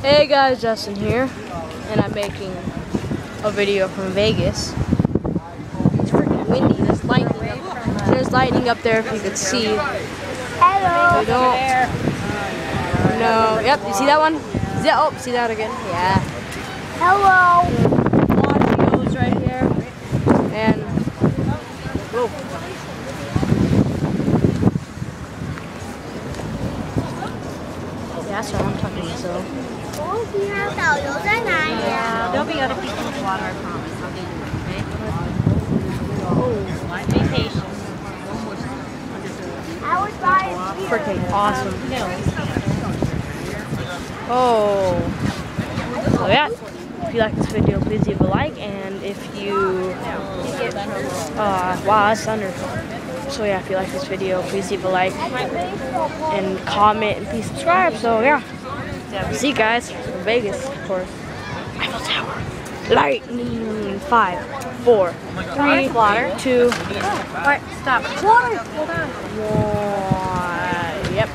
Hey guys, Justin here, and I'm making a video from Vegas. It's freaking windy. There's lightning up. There's lightning up there if you could see. Hello. You don't. No. Yep. You see that one? Oh, see that again? Yeah. Hello. Audios right here. And whoa. Yeah, that's what I'm talking about. So. 导游在哪里啊 There'll be other people with water, I promise. I'll get you one, okay? Be patient. I was buying Freaking awesome. Oh. So yeah, if you like this video, please leave a like, and if you, wow, that's thunder. So yeah, if you like this video, please leave a like, and comment, and please subscribe. So yeah, see you guys from Vegas, of course. Eiffel Tower. Lightning. 5, 4, 3, 2. What? Stop. Water. Hold on. 1. Yep.